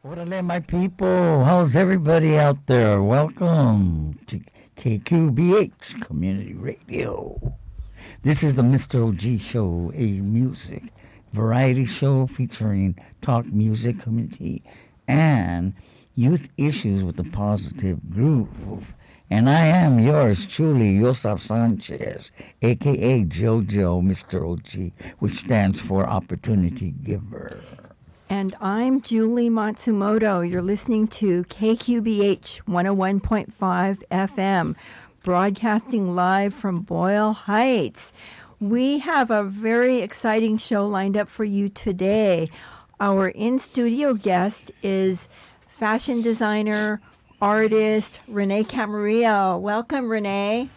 Orale, my people. How's everybody out there? Welcome to KQBH Community Radio. This is the Mr. OG Show, a music variety show featuring talk music, community, and youth issues with a positive groove. And I am yours truly, Yosef Sanchez, a.k.a. JoJo, Mr. OG, which stands for Opportunity Giver. And I'm Julie Matsumoto. You're listening to KQBH 101.5 FM, broadcasting live from Boyle Heights. We have a very exciting show lined up for you today. Our in-studio guest is fashion designer, artist, Rene Camarillo. Welcome, Rene.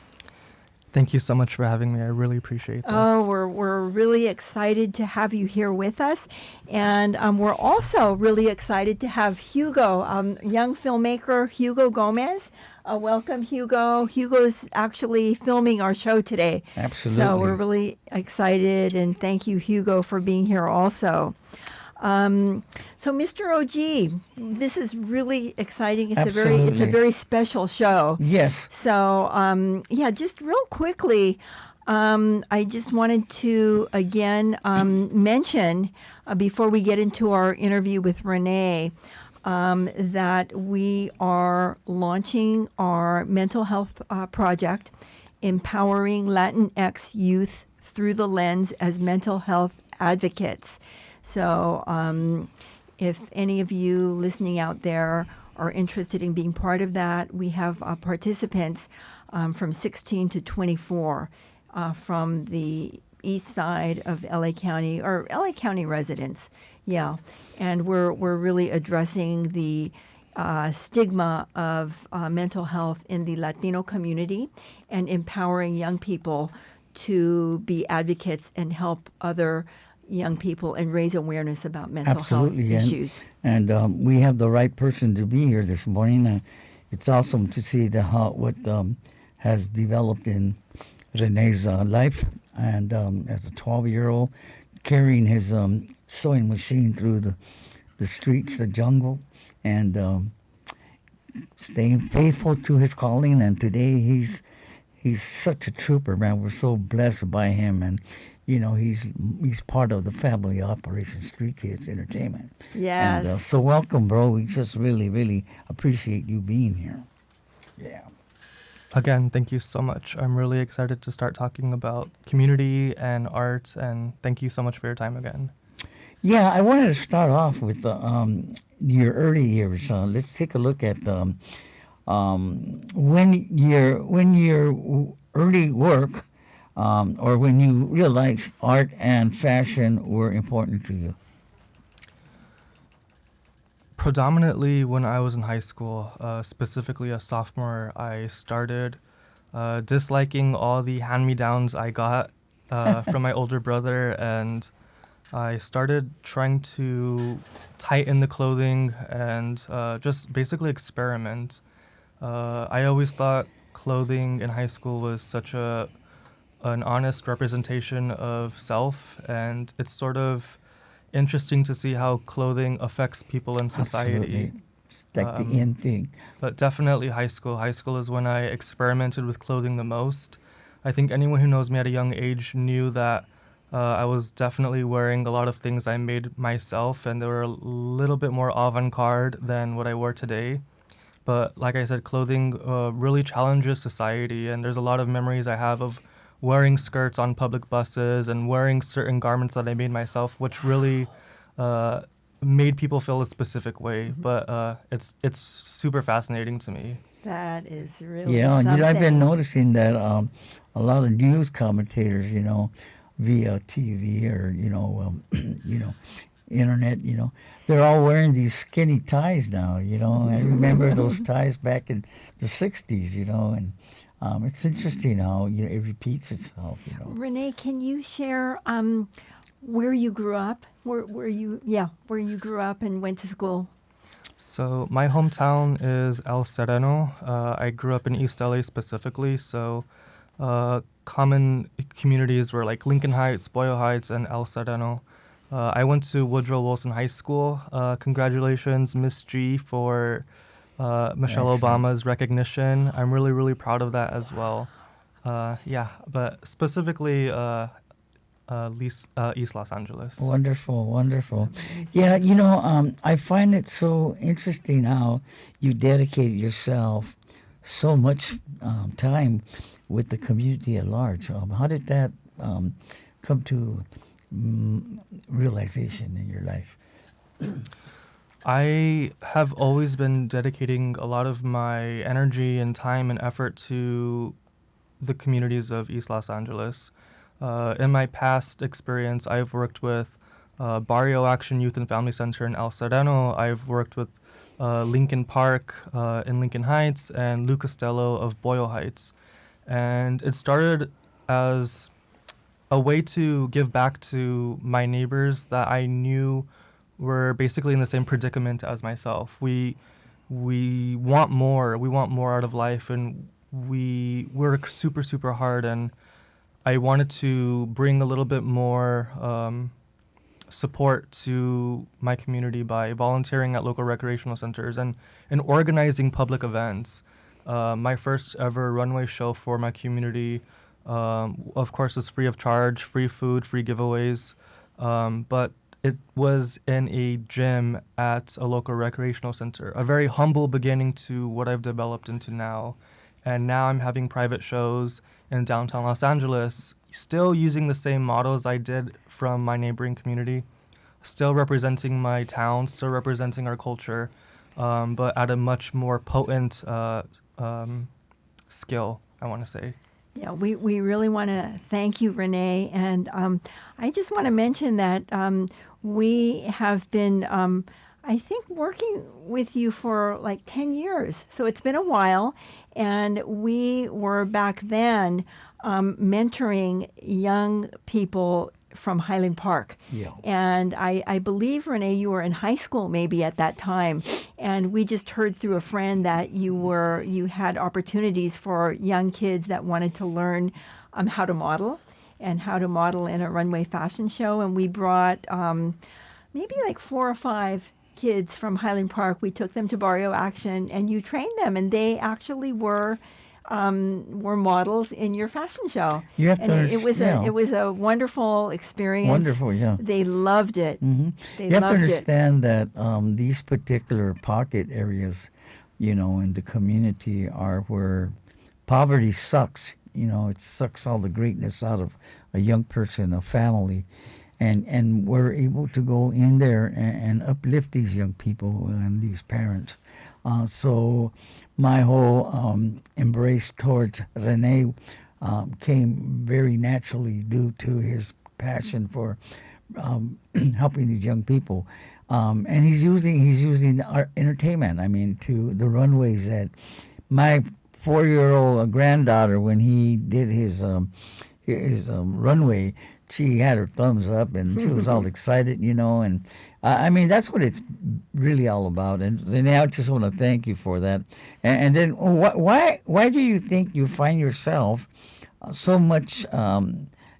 Thank you so much for having me. I really appreciate this. Oh, we're really excited to have you here with us. And we're also really excited to have Hugo, young filmmaker Hugo Gomez. Welcome, Hugo. Hugo's actually filming our show today. Absolutely. So we're really excited, and thank you, Hugo, for being here also. So, Mr. OG, this is really exciting. It's a very special show. Yes. So, just real quickly, I just wanted to again mention before we get into our interview with Rene that we are launching our mental health project, empowering Latinx youth through the lens as mental health advocates. So if any of you listening out there are interested in being part of that, we have participants from 16 to 24 from the east side of LA County, or LA County residents. Yeah. And we're really addressing the stigma of mental health in the Latino community and empowering young people to be advocates and help other young people and raise awareness about mental health issues. And we have the right person to be here this morning. It's awesome to see what has developed in Rene's life. And as a 12-year-old, carrying his sewing machine through the streets, the jungle, and staying faithful to his calling. And today he's such a trooper, man. We're so blessed by him. And you know, he's part of the family operation Street Kidz Entertainment. Yes. And, so welcome, bro. We just really, really appreciate you being here. Yeah. Again, thank you so much. I'm really excited to start talking about community and arts, and thank you so much for your time again. Yeah, I wanted to start off with your early years. Let's take a look at when your early work. Or when you realized art and fashion were important to you? Predominantly when I was in high school, specifically a sophomore, I started disliking all the hand-me-downs I got from my older brother, and I started trying to tighten the clothing and just basically experiment. I always thought clothing in high school was such an honest representation of self, and it's sort of interesting to see how clothing affects people in society. Absolutely. It's like the end thing. But definitely high school. High school is when I experimented with clothing the most. I think anyone who knows me at a young age knew that I was definitely wearing a lot of things I made myself, and they were a little bit more avant-garde than what I wore today. But like I said, clothing really challenges society, and there's a lot of memories I have of wearing skirts on public buses and wearing certain garments that I made myself, which really made people feel a specific way. Mm-hmm. But it's super fascinating to me. That is really something. I've been noticing that a lot of news commentators, via TV or internet, they're all wearing these skinny ties now. I remember those ties back in the '60s, and. It's interesting how it repeats itself. Rene, can you share where you grew up? Where you grew up and went to school? So my hometown is El Sereno. I grew up in East LA specifically. So common communities were like Lincoln Heights, Boyle Heights, and El Sereno. I went to Woodrow Wilson High School. Congratulations, Miss G, for Michelle Excellent. Obama's recognition. I'm really, really proud of that as well. But specifically East Los Angeles. Wonderful, wonderful. Yeah, you know, I find it so interesting how you dedicated yourself so much time with the community at large. How did that come to realization in your life? I have always been dedicating a lot of my energy and time and effort to the communities of East Los Angeles. In my past experience, I've worked with Barrio Action Youth and Family Center in El Sereno. I've worked with Lincoln Park in Lincoln Heights and Lou Costello of Boyle Heights. And it started as a way to give back to my neighbors that I knew were basically in the same predicament as myself. We want more. We want more out of life, and we work super, super hard. And I wanted to bring a little bit more support to my community by volunteering at local recreational centers and organizing public events. My first ever runway show for my community, of course, was free of charge, free food, free giveaways, but it was in a gym at a local recreational center, a very humble beginning to what I've developed into now. And now I'm having private shows in downtown Los Angeles, still using the same models I did from my neighboring community, still representing my town, still representing our culture, but at a much more potent skill, I want to say. Yeah, we really want to thank you, Rene. And I just want to mention that we have been, I think, working with you for like 10 years. So it's been a while. And we were back then mentoring young people from Highland Park. Yeah. And I believe, Rene, you were in high school maybe at that time. And we just heard through a friend that you had opportunities for young kids that wanted to learn how to model and how to model in a runway fashion show. And we brought maybe like 4 or 5 kids from Highland Park. We took them to Barrio Action, and you trained them, and they actually were models in your fashion show. You have and to it was a wonderful experience. Wonderful, yeah. They loved it. Mm-hmm. They You have to loved it. understand that these particular pocket areas, you know, in the community are where poverty sucks. You know, it sucks all the greatness out of a young person, a family. And we're able to go in there and uplift these young people and these parents. So my whole embrace towards Rene came very naturally due to his passion for helping these young people. And he's using our entertainment. I mean, to the runways that my 4-year-old granddaughter, when he did his runway, she had her thumbs up and she was all excited, you know. And I mean, that's what it's really all about. And Rene, I just want to thank you for that. And then why do you think you find yourself so much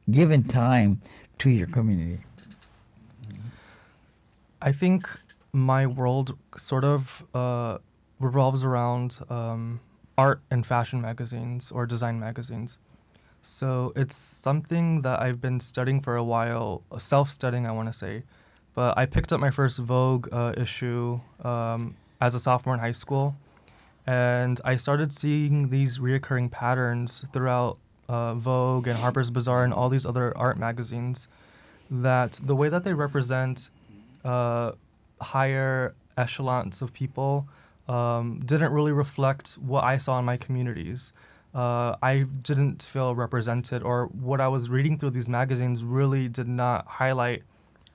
given time to your community? I think my world sort of revolves around art and fashion magazines or design magazines. So it's something that I've been studying for a while, self-studying, I want to say. But I picked up my first Vogue issue as a sophomore in high school, and I started seeing these reoccurring patterns throughout Vogue and Harper's Bazaar and all these other art magazines, that the way that they represent higher echelons of people didn't really reflect what I saw in my communities. I didn't feel represented, or what I was reading through these magazines really did not highlight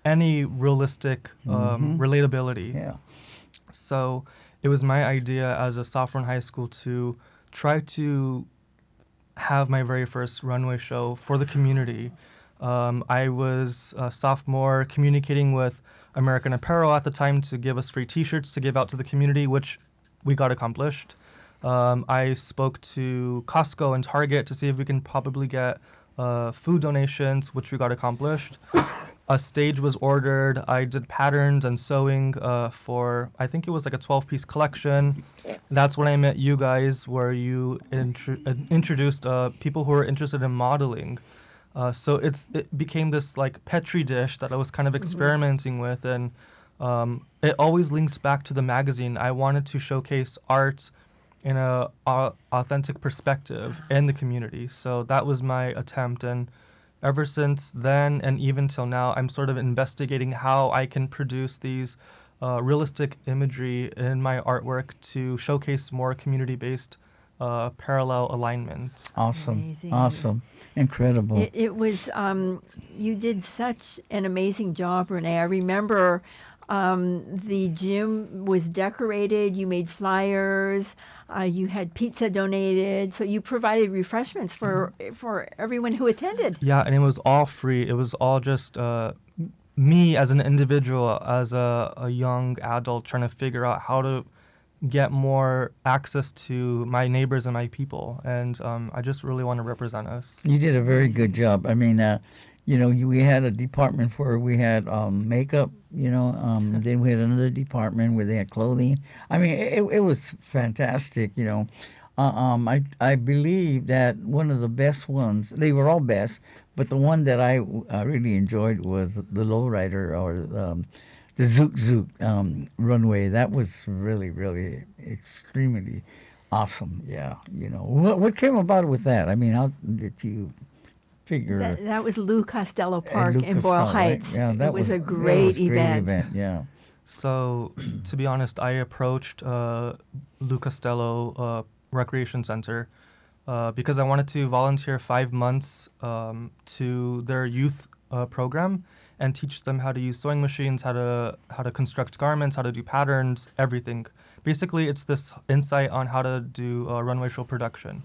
any realistic relatability. Yeah. So it was my idea as a sophomore in high school to try to have my very first runway show for the community. I was a sophomore communicating with American Apparel at the time to give us free T-shirts to give out to the community, which we got accomplished. I spoke to Costco and Target to see if we can probably get food donations, which we got accomplished. a stage was ordered. I did patterns and sewing for, I think it was like a 12-piece collection. That's when I met you guys, where you introduced people who were interested in modeling. So it became this like Petri dish that I was kind of experimenting with, and it always linked back to the magazine. I wanted to showcase art in a authentic perspective in the community. So that was my attempt, and ever since then and even till now, I'm sort of investigating how I can produce these realistic imagery in my artwork to showcase more community-based parallel alignment. Awesome. Amazing. Awesome. Incredible. It was, you did such an amazing job, Rene. I remember the gym was decorated, you made flyers, you had pizza donated, so you provided refreshments for everyone who attended. Yeah, and it was all free. It was all just me as an individual, as a young adult trying to figure out how to get more access to my neighbors and my people. And I just really want to represent us. You did a very good job. I mean, we had a department where we had makeup, then we had another department where they had clothing. I mean, it was fantastic, I believe that one of the best ones, they were all best, but the one that I really enjoyed was the lowrider, or the Zook Zook runway. That was really, really extremely awesome. Yeah, what came about with that? I mean, how did you figure? That was Lou Costello Park Lou in Costello, Boyle right? Heights. Yeah, it was a great event. Yeah. So, to be honest, I approached Lou Costello Recreation Center because I wanted to volunteer 5 months to their youth program and teach them how to use sewing machines, how to construct garments, how to do patterns, everything. Basically, it's this insight on how to do runway show production.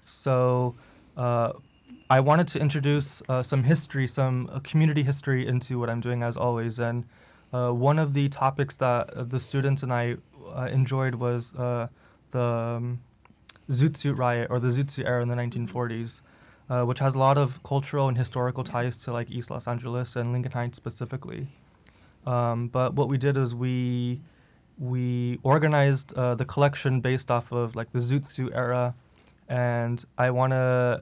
So I wanted to introduce some history, some community history into what I'm doing, as always. And one of the topics that the students and I enjoyed was the Zoot Suit riot, or the Zoot Suit era in the 1940s. Which has a lot of cultural and historical ties to like East Los Angeles and Lincoln Heights specifically. But what we did is we organized the collection based off of like the Zoot Suit era, and I want to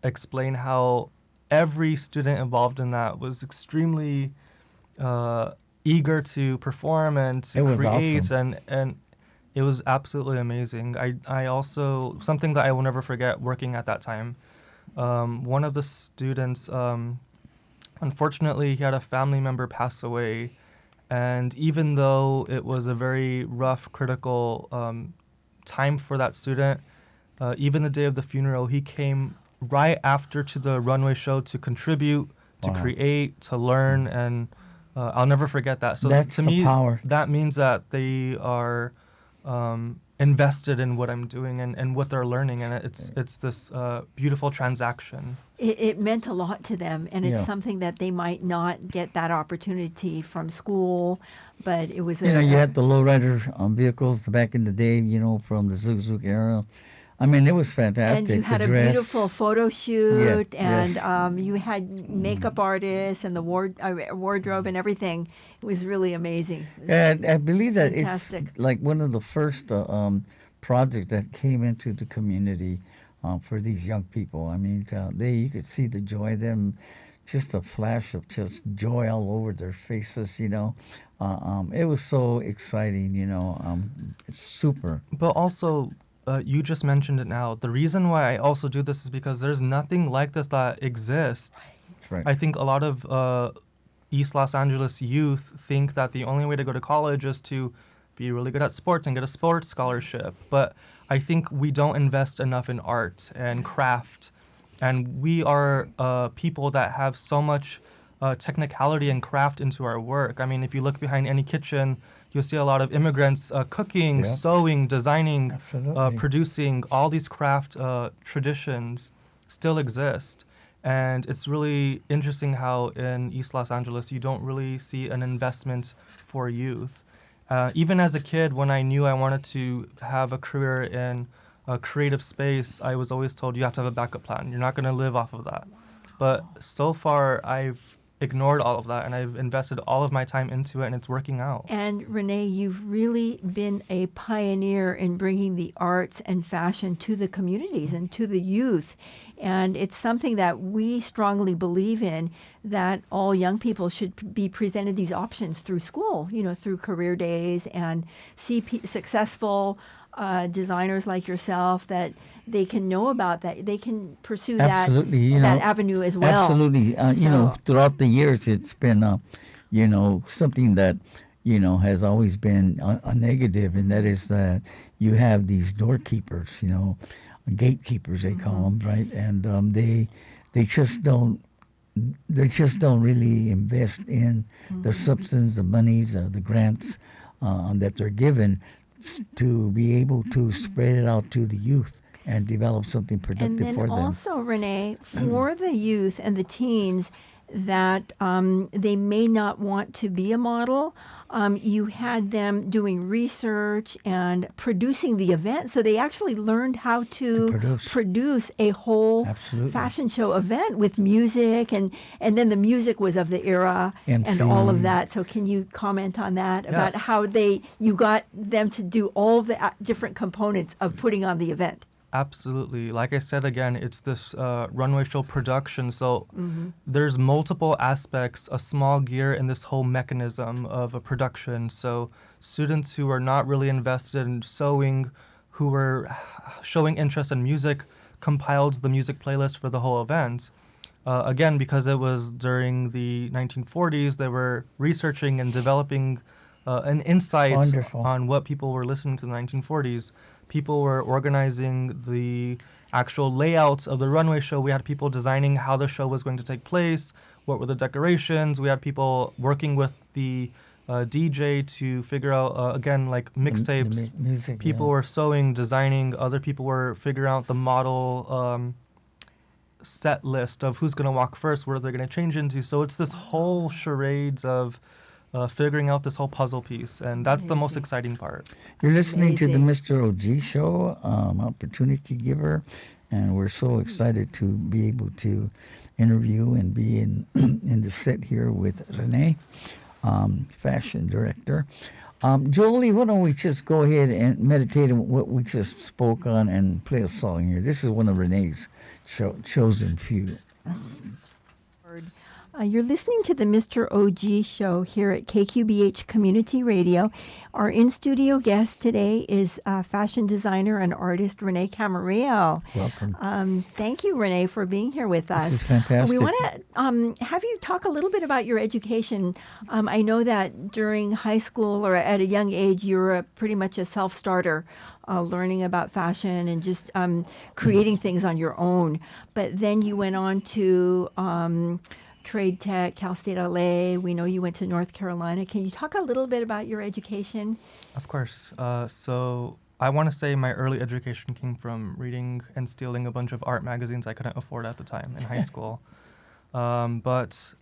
explain how every student involved in that was extremely eager to perform and to create, awesome. and it was absolutely amazing. I also, something that I will never forget working at that time, one of the students, unfortunately, he had a family member pass away. And even though it was a very rough, critical time for that student, even the day of the funeral, he came right after to the runway show to contribute, to create, to learn. And I'll never forget that. So that's to the me, power. That means that they are invested in what I'm doing and what they're learning, and it's this beautiful transaction. It meant a lot to them, and it's something that they might not get that opportunity from school, but it was you had the lowrider vehicles back in the day, from the Zook Zook era. I mean, it was fantastic. And you had the a dress. beautiful photo shoot, and yes. You had makeup artists and the wardrobe and everything. It was really amazing. And I believe that fantastic. It's like one of the first projects that came into the community for these young people. I mean, you could see the joy of them, just a flash of just joy all over their faces, It was so exciting, It's super. But also, you just mentioned it now. The reason why I also do this is because there's nothing like this that exists. Right. I think a lot of East Los Angeles youth think that the only way to go to college is to be really good at sports and get a sports scholarship. But I think we don't invest enough in art and craft. And we are people that have so much technicality and craft into our work. I mean, if you look behind any kitchen, you'll see a lot of immigrants cooking, sewing, designing, producing. All these craft traditions still exist. And it's really interesting how in East Los Angeles you don't really see an investment for youth. Even as a kid, when I knew I wanted to have a career in a creative space, I was always told you have to have a backup plan. You're not going to live off of that. But so far, I've ignored all of that, and I've invested all of my time into it, and it's working out. And Rene, you've really been a pioneer in bringing the arts and fashion to the communities and to the youth. And it's something that we strongly believe in, that all young people should be presented these options through school, through career days, and see successful designers like yourself, that they can know about, that they can pursue Absolutely, that avenue as well. Absolutely. Throughout the years, it's been, something that, has always been a negative, and that is that you have these doorkeepers, gatekeepers, they call them, right? And they just don't really invest in the substance, the monies, the grants that they're given to be able to spread it out to the youth and develop something productive for them. And then also, Rene, for the youth and the teens that they may not want to be a model, you had them doing research and producing the event. So they actually learned how to produce a whole fashion show event with music, and then the music was of the era and all of that. So can you comment on that, about how you got them to do all the different components of putting on the event? Absolutely. Like I said, again, it's this runway show production. So there's multiple aspects, a small gear in this whole mechanism of a production. So students who are not really invested in sewing, who were showing interest in music, compiled the music playlist for the whole event. Again, because it was during the 1940s, they were researching and developing an insight on what people were listening to in the 1940s. People were organizing the actual layouts of the runway show. We had people designing how the show was going to take place, what were the decorations. We had people working with the DJ to figure out, again, like mixtapes. Music, people were sewing, designing. Other people were figuring out the model set list of who's going to walk first, where they're going to change into. So it's this whole charades of figuring out this whole puzzle piece, and that's the most exciting part. You're listening to the Mr. OG Show, Opportunity Giver, and we're so excited to be able to interview and be in the set here with Rene, fashion director. Jolie, why don't we just go ahead and meditate on what we just spoke on and play a song here. This is one of Rene's chosen few. You're listening to the Mr. OG Show here at KQBH Community Radio. Our in-studio guest today is fashion designer and artist Rene Camarillo. Welcome. Thank you, Rene, for being here with us. This is fantastic. We want to have you talk a little bit about your education. I know that during high school or at a young age, you were pretty much a self-starter, learning about fashion and just creating things on your own. But then you went on to Trade Tech, Cal State LA. We know you went to North Carolina. Can you talk a little bit about your education? Of course. So I want to say my early education came from reading and stealing a bunch of art magazines I couldn't afford at the time in high school. But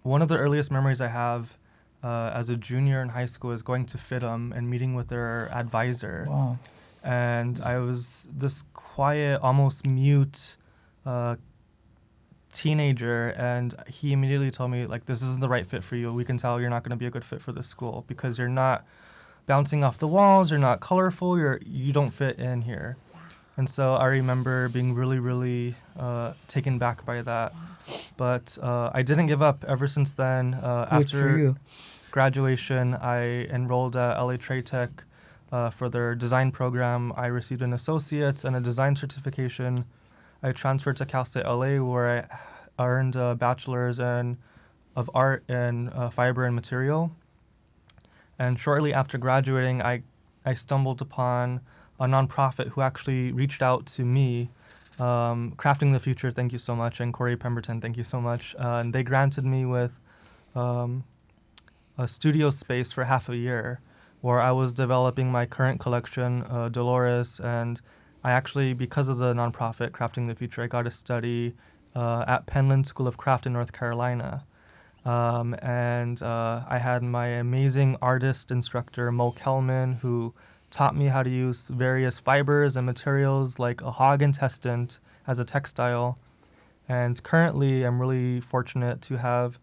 one of the earliest memories I have as a junior in high school is going to FITM and meeting with their advisor. Wow. And I was this quiet, almost mute teenager, and he immediately told me, like, this isn't the right fit for you. We can tell you're not going to be a good fit for this school because you're not bouncing off the walls, you're not colorful, you don't fit in here. And so I remember being really, really taken back by that. But I didn't give up ever since then. After graduation, I enrolled at LA Trade Tech for their design program. I received an associate's and a design certification. I transferred to Cal State LA, where I earned a bachelor's of art in fiber and material. And shortly after graduating, I stumbled upon a nonprofit who actually reached out to me, Crafting the Future, thank you so much, and Corey Pemberton, thank you so much. And they granted me with a studio space for half a year, where I was developing my current collection, Dolores, and I actually, because of the nonprofit Crafting the Future, I got to study at Penland School of Craft in North Carolina. And I had my amazing artist instructor, Mo Kelman, who taught me how to use various fibers and materials like a hog intestine as a textile. And currently, I'm really fortunate to have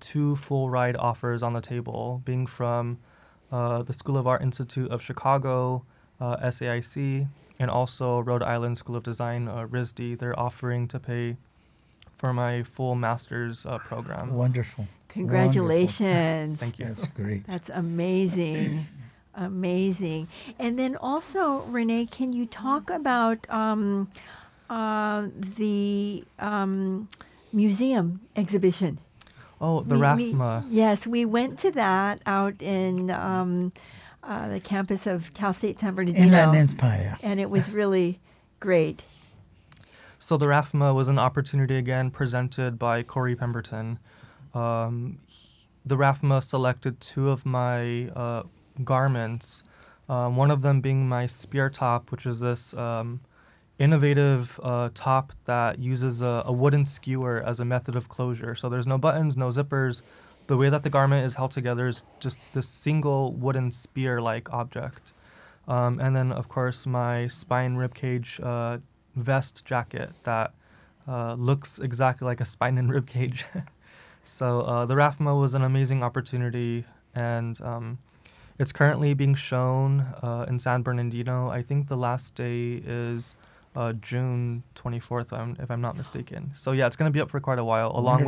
two full ride offers on the table, being from the School of Art Institute of Chicago, SAIC, and also Rhode Island School of Design, RISD. They're offering to pay for my full master's program. Wonderful. Congratulations. Thank you. That's great. That's amazing. Amazing. And then also, Rene, can you talk about the museum exhibition? Oh, the RAFMA. Yes, we went to that out in the campus of Cal State San Bernardino. Inland Empire. And it was really great. So the RAFMA was an opportunity again presented by Corey Pemberton. The RAFMA selected two of my garments, one of them being my spear top, which is this innovative top that uses a wooden skewer as a method of closure. So there's no buttons, no zippers. The way that the garment is held together is just this single wooden spear-like object. And then, of course, my spine ribcage vest jacket that looks exactly like a spine and ribcage. So the RAFMA was an amazing opportunity, and it's currently being shown in San Bernardino. I think the last day is June 24th, if I'm not mistaken. So yeah, it's going to be up for quite a while, along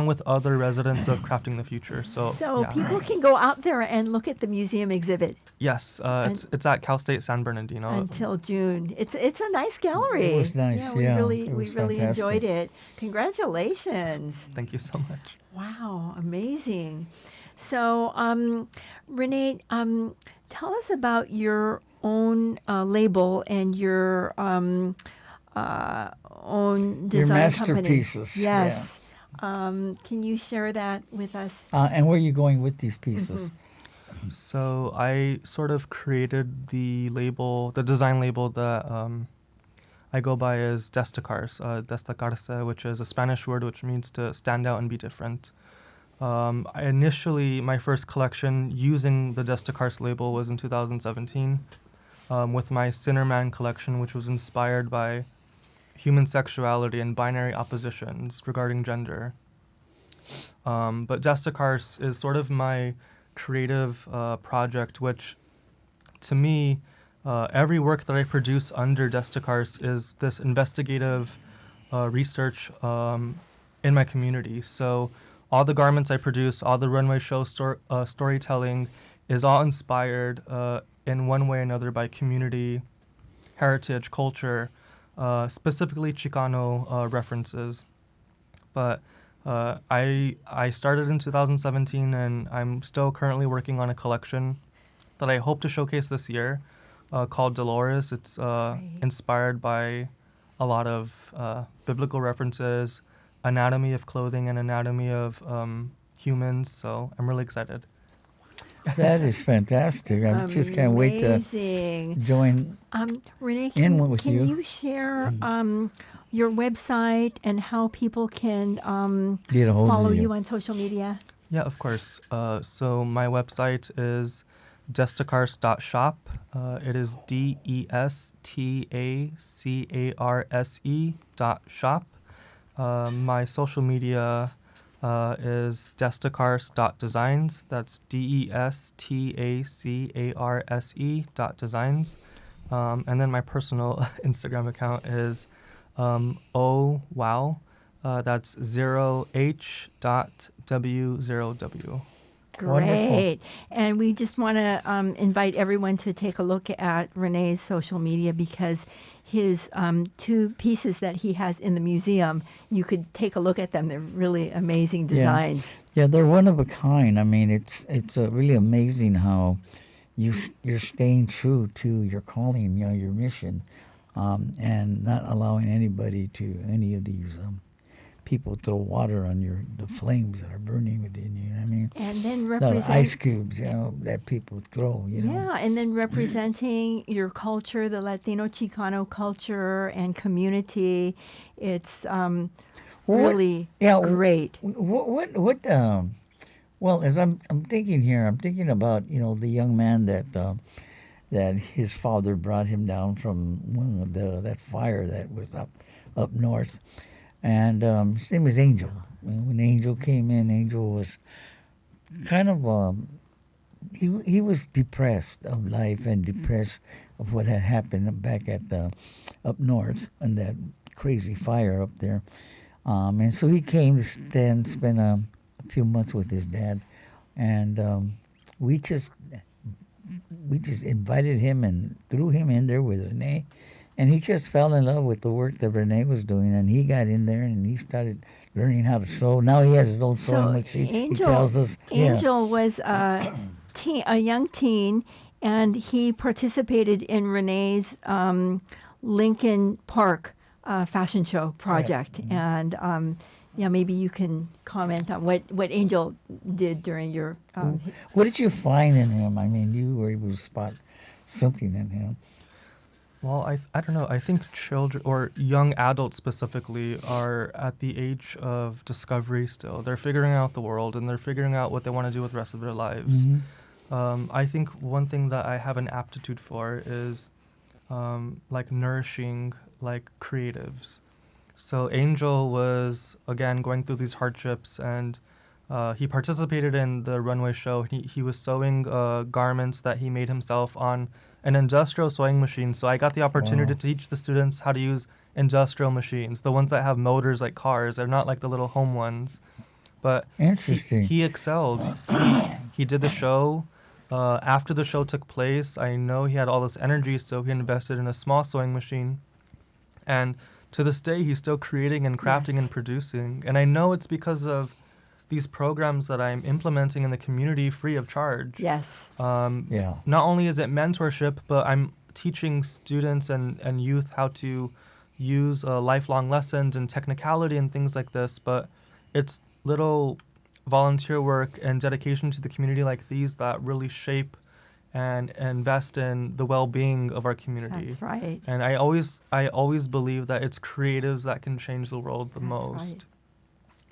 with other residents of Crafting the Future. So yeah. People can go out there and look at the museum exhibit. Yes, it's at Cal State San Bernardino until June. It's a nice gallery. It was nice. Yeah, it we was really fantastic. enjoyed it. Congratulations. Thank you so much. Wow, amazing. So, Rene, tell us about your own label and your own design Your company. masterpieces. Yes. Can you share that with us? And where are you going with these pieces? So I sort of created the design label that I go by as Destacarse, Destacarse, which is a Spanish word which means to stand out and be different. My first collection using the Destacarse label was in 2017 with my Sinnerman collection, which was inspired by human sexuality and binary oppositions regarding gender. But Destacarse is sort of my creative project, which to me, every work that I produce under Destacarse is this investigative research in my community. So all the garments I produce, all the runway show storytelling is all inspired in one way or another by community, heritage, culture, specifically Chicano references. But I started in 2017, and I'm still currently working on a collection that I hope to showcase this year called Dolores. It's inspired by a lot of biblical references, anatomy of clothing and anatomy of humans, so I'm really excited. That is fantastic. I just can't wait to join Rene, in with can you. you share your website and how people can Get a hold follow of you on social media? Yeah, of course. So my website is destacarse.shop. It is DESTACARSE.shop. My social media is destacarse.designs. That's DESTACARSE.designs. And then my personal Instagram account is OWOW. That's 0H.W0W. Great. Wonderful. And we just want to invite everyone to take a look at Rene's social media, because his two pieces that he has in the museum, you could take a look at them. They're really amazing designs. Yeah, they're one of a kind. I mean, it's really amazing how you're staying true to your calling, your mission, and not allowing any of these people throw water on the flames that are burning within you. I mean, And then the ice cubes, that people throw. Yeah, and then representing your culture, the Latino Chicano culture and community. It's really great. What? Well, as I'm thinking here, I'm thinking about the young man that his father brought him down from that fire that was up north. and his name is Angel. And when Angel came in, Angel was kind of he was depressed of life and depressed of what had happened back at up north and that crazy fire up there. And so he came to spend a few months with his dad, and we just invited him and threw him in there with Rene, and he just fell in love with the work that Rene was doing, and he got in there and he started learning how to sew. Now he has his own sewing machine. He tells us, Angel was a young teen, and he participated in Rene's Lincoln Park fashion show project. Right. And maybe you can comment on what Angel did during your. What did you find in him? I mean, you were able to spot something in him. Well, I don't know. I think children or young adults specifically are at the age of discovery still. They're figuring out the world and they're figuring out what they want to do with the rest of their lives. Mm-hmm. I think one thing that I have an aptitude for is like nourishing like creatives. So Angel was, again, going through these hardships, and he participated in the runway show. He was sewing garments that he made himself on an industrial sewing machine. So I got the opportunity to teach the students how to use industrial machines, the ones that have motors like cars. They're not like the little home ones. But Interesting. He excelled. He did the show. After the show took place, I know he had all this energy, so he invested in a small sewing machine. And to this day, he's still creating and crafting and producing. And I know it's because of these programs that I'm implementing in the community free of charge. Yes. Yeah. Not only is it mentorship, but I'm teaching students and youth how to use lifelong lessons and technicality and things like this. But it's little volunteer work and dedication to the community like these that really shape and invest in the well-being of our community. That's right. And I always believe that it's creatives that can change the world the most. Right.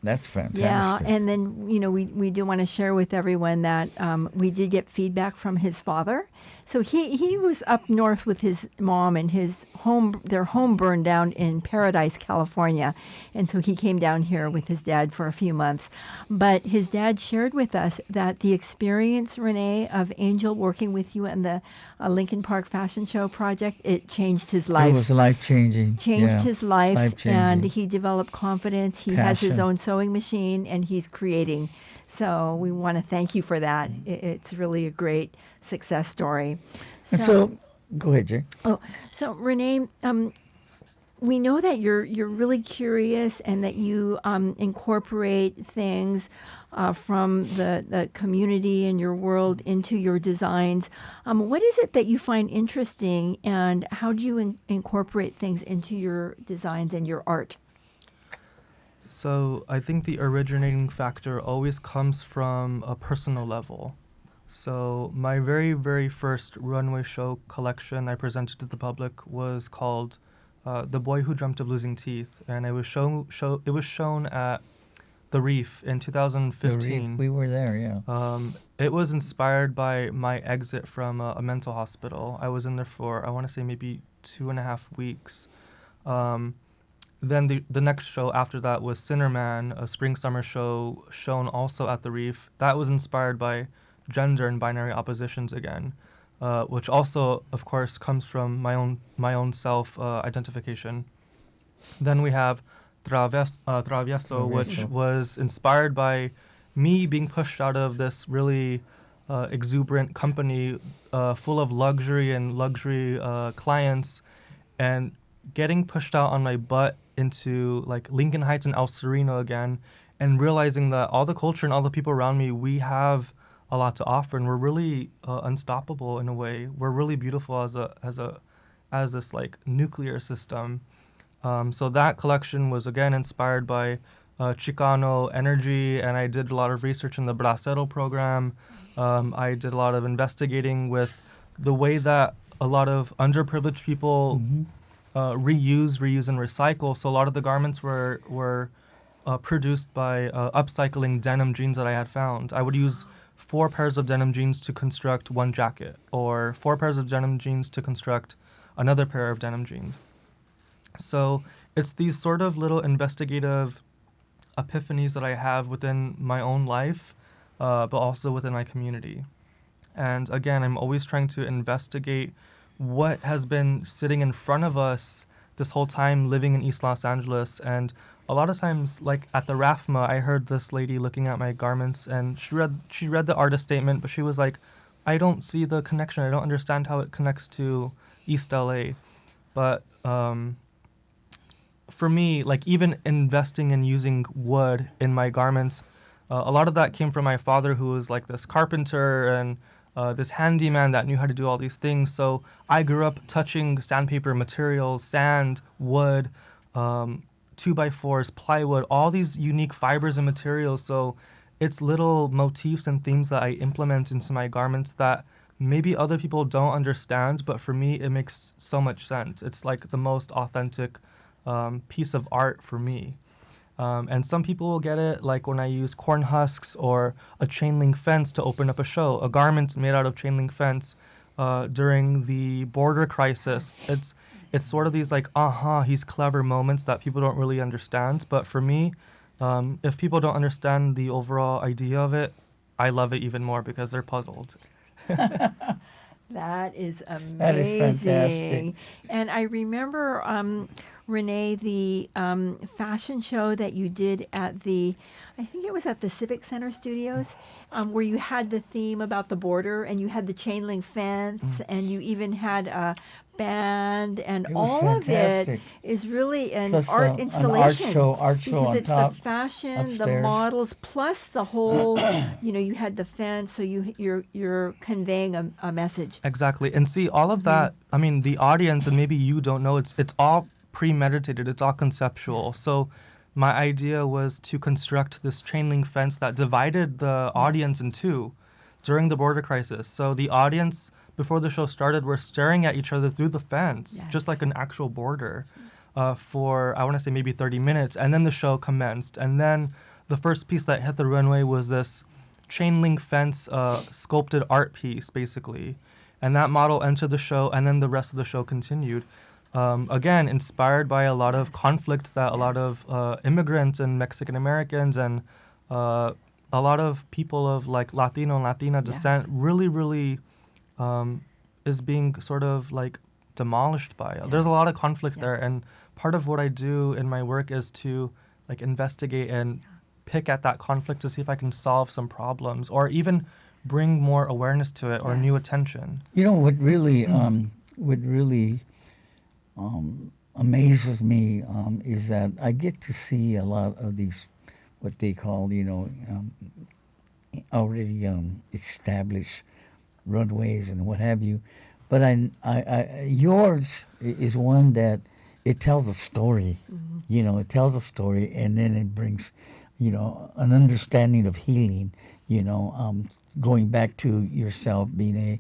That's fantastic. Yeah, and then, we do want to share with everyone that we did get feedback from his father. So he was up north with his mom, and their home burned down in Paradise, California. And so he came down here with his dad for a few months. But his dad shared with us that the experience, Rene, of Angel working with you in the Lincoln Park Fashion Show project, it changed his life. It was life-changing. Changed his life, Life-changing. and he developed confidence. He has his Passion. own sewing machine, and he's creating. So we want to thank you for that. It's really a great success story. And so, go ahead, Jay. Oh, so Rene, we know that you're really curious and that you incorporate things from the community and your world into your designs. What is it that you find interesting, and how do you incorporate things into your designs and your art? So I think the originating factor always comes from a personal level. So my very, very first runway show collection I presented to the public was called The Boy Who Dreamt of Losing Teeth, and it was shown at the Reef in 2015. We were there, yeah. It was inspired by my exit from a mental hospital. I was in there for, I want to say, maybe 2.5 weeks. Then the next show after that was Sinnerman, a spring-summer show shown also at the Reef. That was inspired by gender and binary oppositions again, which also, of course, comes from my own self-identification. Then we have Travieso, which was inspired by me being pushed out of this really exuberant company full of luxury clients, and getting pushed out on my butt into like Lincoln Heights and El Sereno again, and realizing that all the culture and all the people around me, we have a lot to offer, and we're really unstoppable in a way. We're really beautiful as this like nuclear system. So that collection was again inspired by Chicano energy, and I did a lot of research in the Bracero program. I did a lot of investigating with the way that a lot of underprivileged people reuse, and recycle. So a lot of the garments were produced by upcycling denim jeans that I had found. I would use 4 pairs of denim jeans to construct one jacket, or 4 pairs of denim jeans to construct another pair of denim jeans. So it's these sort of little investigative epiphanies that I have within my own life, but also within my community. And again, I'm always trying to investigate what has been sitting in front of us this whole time living in East Los Angeles. And a lot of times, like at the RAFMA, I heard this lady looking at my garments, and she read the artist statement, but she was like, I don't see the connection. I don't understand how it connects to East LA. But for me, like even investing in using wood in my garments, a lot of that came from my father, who was like this carpenter and this handyman that knew how to do all these things. So I grew up touching sandpaper materials, sand, wood, 2x4s, plywood, all these unique fibers and materials. So it's little motifs and themes that I implement into my garments that maybe other people don't understand, but for me, it makes so much sense. It's like the most authentic piece of art for me. And some people will get it like when I use corn husks or a chain link fence to open up a show, a garment made out of chain link fence during the border crisis. It's sort of these like, he's clever moments that people don't really understand. But for me, if people don't understand the overall idea of it, I love it even more because they're puzzled. That is amazing. That is fantastic. And I remember, Rene, the fashion show that you did at I think it was at the Civic Center Studios, where you had the theme about the border, and you had the chain link fence, and you even had a band, and all fantastic. of it is really an Plus, art installation. An art show because on it's top, the fashion, the upstairs. models, plus the whole, you had the fence, so you're conveying a message. Exactly. And see, all of that, I mean, the audience, and maybe you don't know, it's all premeditated, it's all conceptual. So my idea was to construct this chain link fence that divided the audience in two during the border crisis. So the audience, before the show started, were staring at each other through the fence, just like an actual border, for, I want to say, maybe 30 minutes. And then the show commenced. And then the first piece that hit the runway was this chain link fence sculpted art piece, basically. And that model entered the show, and then the rest of the show continued. Again, inspired by a lot of conflict that a lot of immigrants and Mexican Americans and a lot of people of like Latino and Latina descent really is being sort of like demolished by. There's a lot of conflict there, and part of what I do in my work is to like investigate and pick at that conflict to see if I can solve some problems or even bring more awareness to it or new attention. You know what really amazes me is that I get to see a lot of these, what they call, already established runways and what have you. But I yours is one that it tells a story. It tells a story, and then it brings, an understanding of healing. Going back to yourself being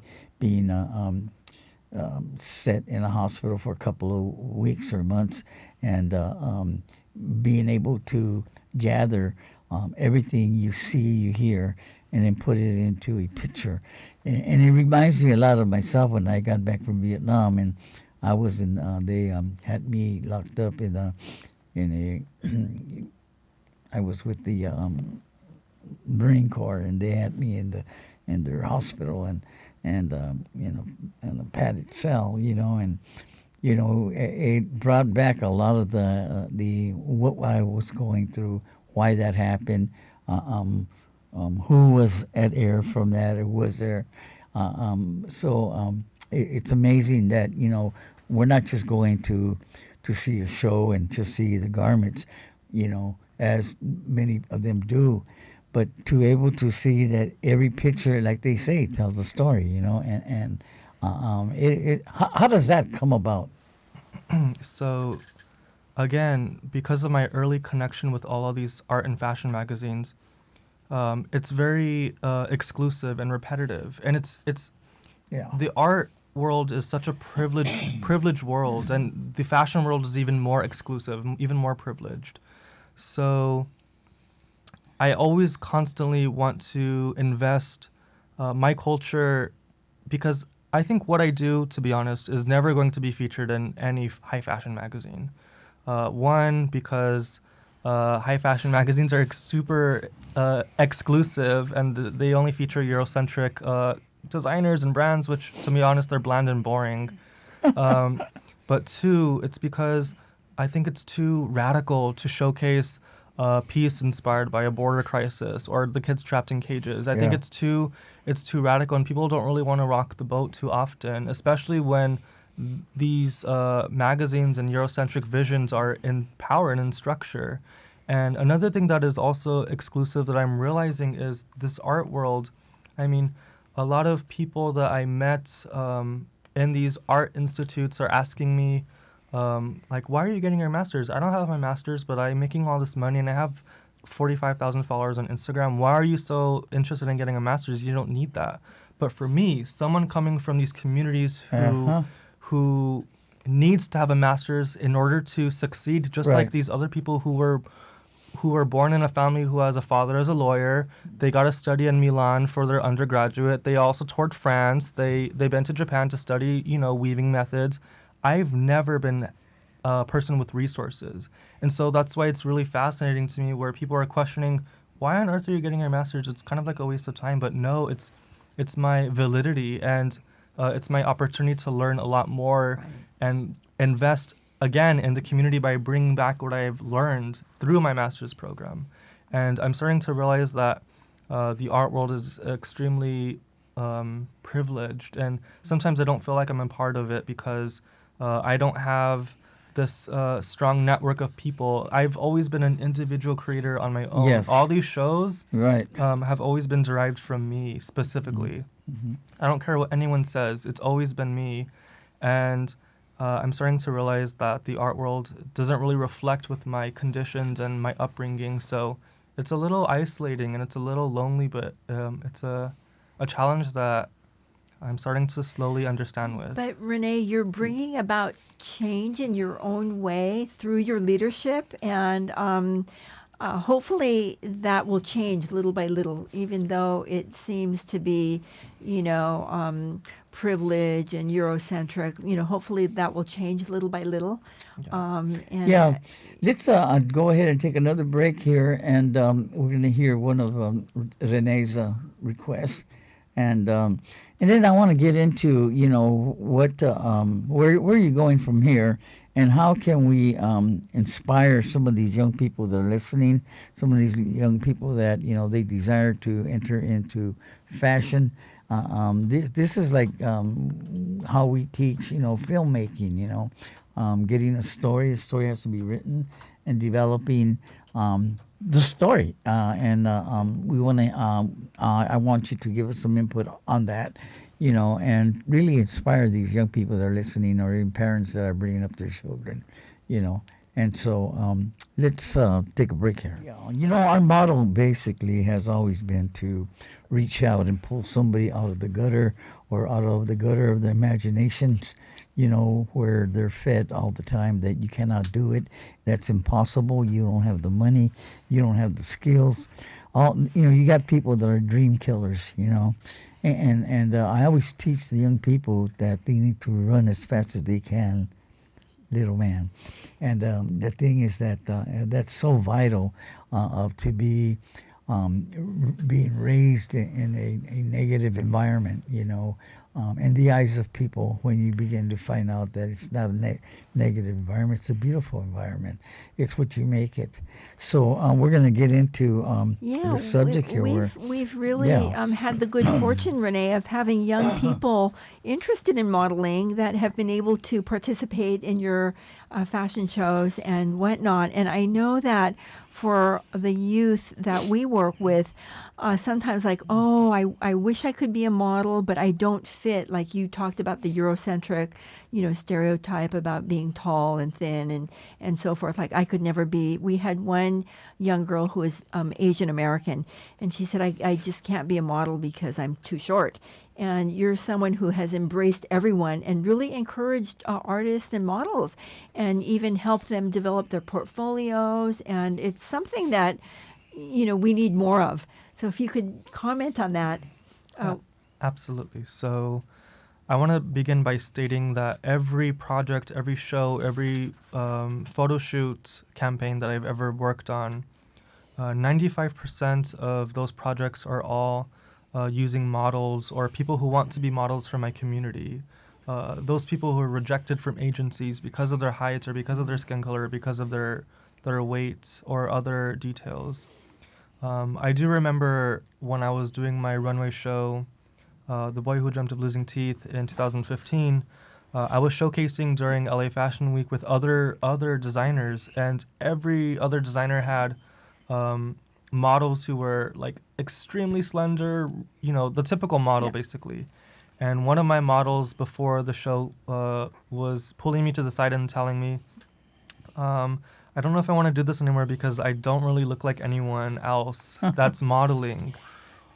set in a hospital for a couple of weeks or months, and being able to gather everything you see, you hear, and then put it into a picture. And it reminds me a lot of myself when I got back from Vietnam, and I was in. They had me locked up in a. I was with the Marine Corps, and they had me in their hospital, and in a padded cell, and it brought back a lot of the what I was going through, why that happened, who was at air from that, or was there. It's amazing that we're not just going to see a show and to see the garments, as many of them do, but to be able to see that every picture, like they say, tells a story, and how does that come about? So, again, because of my early connection with all of these art and fashion magazines, it's very exclusive and repetitive, and it's the art world is such a privileged world, and the fashion world is even more exclusive, even more privileged. So I always constantly want to invest my culture, because I think what I do, to be honest, is never going to be featured in any high fashion magazine. One, because high fashion magazines are super exclusive, and they only feature Eurocentric designers and brands, which, to be honest, they're bland and boring. But two, it's because I think it's too radical to showcase piece inspired by a border crisis or the kids trapped in cages. I think it's too radical, and people don't really want to rock the boat too often, especially when these magazines and Eurocentric visions are in power and in structure. And another thing that is also exclusive that I'm realizing is this art world. I mean, a lot of people that I met in these art institutes are asking me, like, why are you getting your master's? I don't have my master's, but I'm making all this money and I have 45,000 followers on Instagram. Why are you so interested in getting a master's? You don't need that. But for me, someone coming from these communities who needs to have a master's in order to succeed, just like these other people who were born in a family who has a father as a lawyer. They got to study in Milan for their undergraduate. They also toured France. They've been to Japan to study, weaving methods. I've never been a person with resources. And so that's why it's really fascinating to me where people are questioning, why on earth are you getting your master's? It's kind of like a waste of time. But no, it's my validity, and it's my opportunity to learn a lot more and invest again in the community by bringing back what I've learned through my master's program. And I'm starting to realize that the art world is extremely privileged, and sometimes I don't feel like I'm a part of it because I don't have this strong network of people. I've always been an individual creator on my own. Yes. All these shows have always been derived from me specifically. Mm-hmm. I don't care what anyone says. It's always been me. And I'm starting to realize that the art world doesn't really reflect with my conditions and my upbringing. So it's a little isolating and it's a little lonely, but it's a challenge that I'm starting to slowly understand with. But Rene, you're bringing about change in your own way through your leadership, and hopefully that will change little by little, even though it seems to be, privilege and Eurocentric. Hopefully that will change little by little. Let's go ahead and take another break here, and we're going to hear one of Rene's requests. And then I want to get into, what where are you going from here, and how can we inspire some of these young people that are listening, some of these young people that they desire to enter into fashion. This is like how we teach, filmmaking. Getting a story. A story has to be written, and developing the story, and we want to. I want you to give us some input on that, and really inspire these young people that are listening, or even parents that are bringing up their children, And so let's take a break here. Our model basically has always been to reach out and pull somebody out of the gutter, or out of the gutter of their imaginations, where they're fed all the time that you cannot do it, that's impossible, you don't have the money, you don't have the skills. You got people that are dream killers, and I always teach the young people that they need to run as fast as they can, little man. And the thing is that that's so vital to be being raised in a negative environment, in the eyes of people, when you begin to find out that it's not a negative environment, it's a beautiful environment. It's what you make it. So we're going to get into the subject here. We've really had the good fortune, Rene, of having young people interested in modeling that have been able to participate in your fashion shows and whatnot. And I know that for the youth that we work with, sometimes like, I wish I could be a model, but I don't fit. Like you talked about the Eurocentric, stereotype about being tall and thin and so forth. Like I could never be. We had one young girl who was Asian American, and she said, I just can't be a model because I'm too short. And you're someone who has embraced everyone and really encouraged artists and models, and even helped them develop their portfolios. And it's something that, we need more of. So if you could comment on that. Absolutely. So I want to begin by stating that every project, every show, every photo shoot campaign that I've ever worked on, 95% of those projects are all using models or people who want to be models for my community. Those people who are rejected from agencies because of their height or because of their skin color, because of their weight or other details. I do remember when I was doing my runway show, The Boy Who Dreamt of Losing Teeth in 2015, I was showcasing during LA Fashion Week with other designers, and every other designer had models who were like extremely slender, the typical model basically. And one of my models before the show was pulling me to the side and telling me, I don't know if I want to do this anymore because I don't really look like anyone else that's modeling.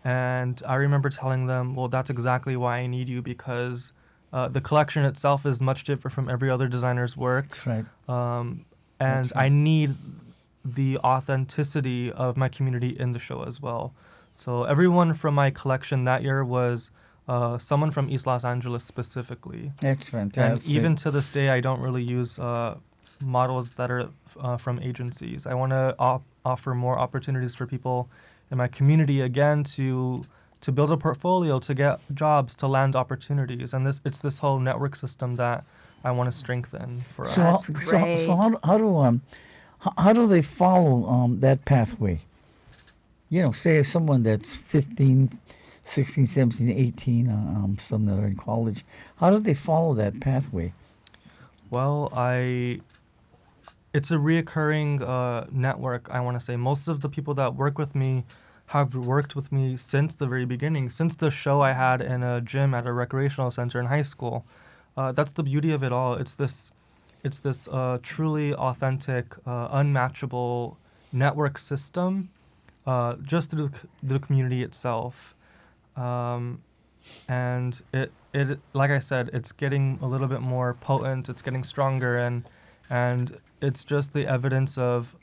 And I remember telling them, well, that's exactly why I need you, because the collection itself is much different from every other designer's work. That's right. And That's right. I need the authenticity of my community in the show as well. So everyone from my collection that year was someone from East Los Angeles specifically. That's fantastic. And even to this day, I don't really use models that are from agencies. I want to offer more opportunities for people in my community, again, to build a portfolio, to get jobs, to land opportunities. And it's this whole network system that I want to strengthen for us. That's great. So how do they follow that pathway? Say someone that's 15, 16, 17, 18, some that are in college. How do they follow that pathway? Well, it's a reoccurring network, I want to say. Most of the people that work with me have worked with me since the very beginning, since the show I had in a gym at a recreational center in high school. That's the beauty of it all. It's this truly authentic, unmatchable network system, just through the community itself. And it like I said, it's getting a little bit more potent. It's getting stronger, and it's just the evidence of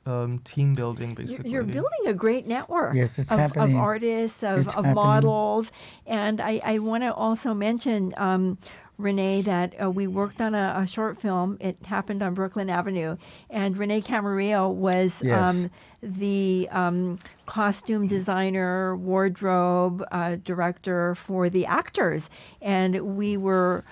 team building, basically. You're building a great network. Yes, it's of happening. Artists, of happening. models. And I want to also mention, Rene, that we worked on a short film. It happened on Brooklyn Avenue. And Rene Camarillo was Yes. the costume designer, wardrobe director for the actors. And we were...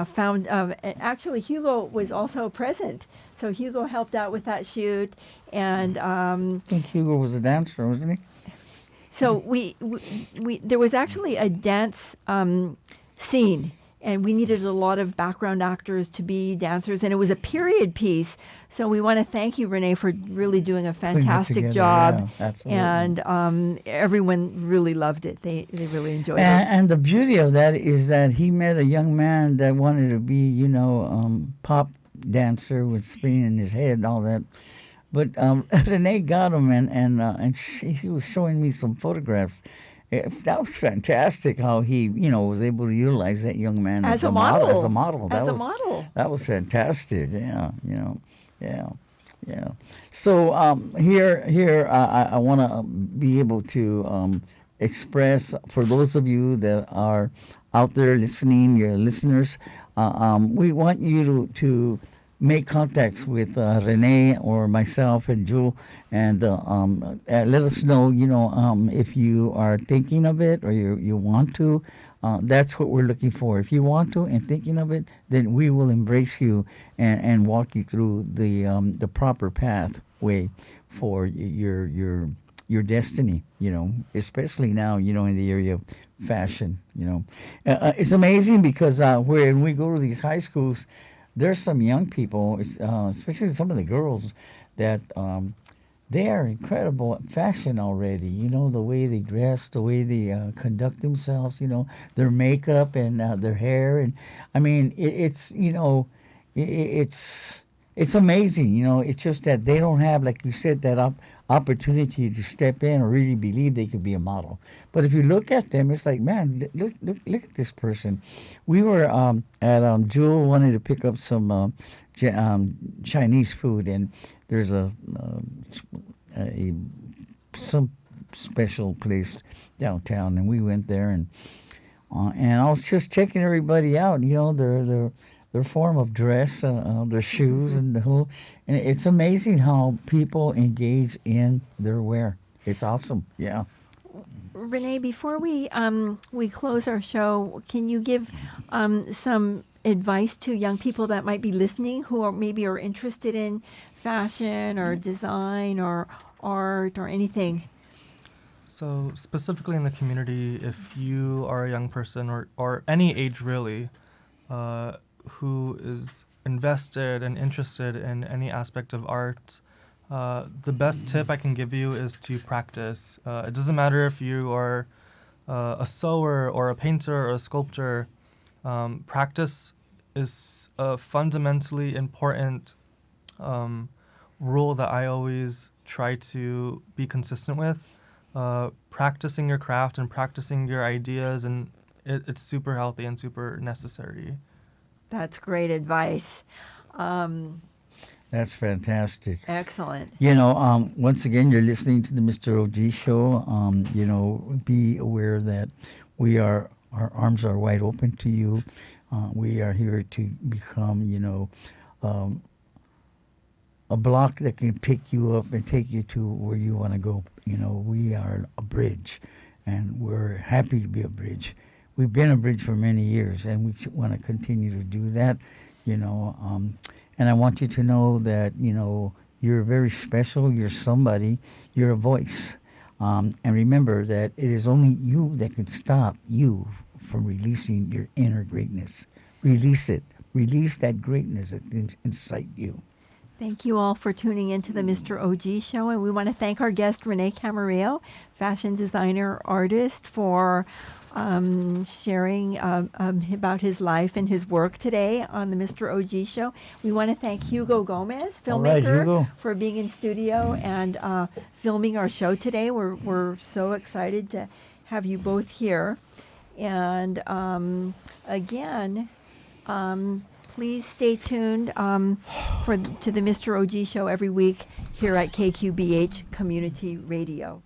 found actually Hugo was also present, so Hugo helped out with that shoot, and I think Hugo was a dancer, wasn't he? so we there was actually a dance scene, and we needed a lot of background actors to be dancers, and it was a period piece. So we want to thank you, Rene, for really doing a fantastic together, job. yeah, absolutely. And everyone really loved it. They really enjoyed it. And the beauty of that is that he met a young man that wanted to be, pop dancer with spinning in his head and all that. But Renee got him, and he was showing me some photographs. That was fantastic how he, was able to utilize that young man as a model. As a model. That was fantastic. Yeah. So here, I want to be able to express, for those of you that are out there listening, your listeners, we want you to make contacts with Rene or myself and Jewel, and let us know, if you are thinking of it or you want to. That's what we're looking for. If you want to and thinking of it, then we will embrace you and walk you through the proper pathway for your destiny. Especially now, in the area of fashion. It's amazing because when we go to these high schools, there's some young people, especially some of the girls, that they are incredible at fashion already. The way they dress, the way they conduct themselves, their makeup and their hair. And I mean, it's amazing. It's just that they don't have, like you said, that opportunity to step in or really believe they could be a model. But if you look at them, it's like, man, look at this person. We were at Jewel wanted to pick up some Chinese food, and there's some special place downtown, and we went there, and And I was just checking everybody out. You know, their form of dress, their shoes, and the whole. And it's amazing how people engage in their wear. It's awesome. Yeah. Rene, before we close our show, can you give some advice to young people that might be listening who are interested in fashion or design or art or anything? So specifically in the community, if you are a young person or any age really, who is invested and interested in any aspect of art, the best tip I can give you is to practice. It doesn't matter if you are a sewer or a painter or a sculptor. Practice is a fundamentally important rule that I always try to be consistent with. Practicing your craft and practicing your ideas, and it's super healthy and super necessary. That's great advice. That's fantastic. Excellent. You know, once again, you're listening to the Mr. OG show. You know, be aware that our arms are wide open to you. We are here to become, you know, a block that can pick you up and take you to where you want to go. You know, we are a bridge, and we're happy to be a bridge. We've been a bridge for many years, and we want to continue to do that, you know. And I want you to know that, you know, you're very special, you're somebody, you're a voice. And remember that it is only you that can stop you from releasing your inner greatness. Release it. Release that greatness that's inside you. Thank you all for tuning into the Mr. OG show, and we want to thank our guest, Rene Camarillo, fashion designer, artist, for sharing about his life and his work today on the Mr. OG show. We want to thank Hugo Gomez, filmmaker, Hugo, for being in studio and filming our show today. We're so excited to have you both here. And again, please stay tuned to the Mr. OG show every week here at KQBH Community Radio.